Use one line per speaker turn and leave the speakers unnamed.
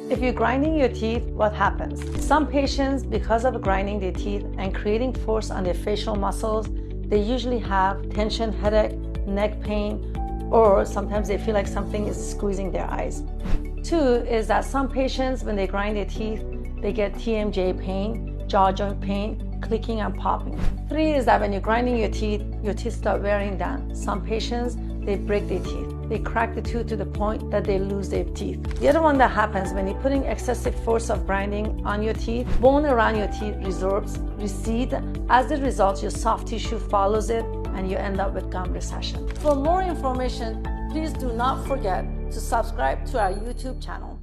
If you're grinding your teeth, what happens? Some patients, because of grinding their teeth and creating force on their facial muscles, they usually have tension, headache, neck pain, or sometimes they feel like something is squeezing their eyes. 2 is that some patients, when they grind their teeth, they get TMJ pain, jaw joint pain, clicking and popping. 3 is that when you're grinding your teeth start wearing down. Some patients, they break their teeth. They crack the tooth to the point that they lose their teeth. The other one that happens when you're putting excessive force of grinding on your teeth, bone around your teeth resorbs, recede. As a result, your soft tissue follows it and you end up with gum recession. For more information, please do not forget to subscribe to our YouTube channel.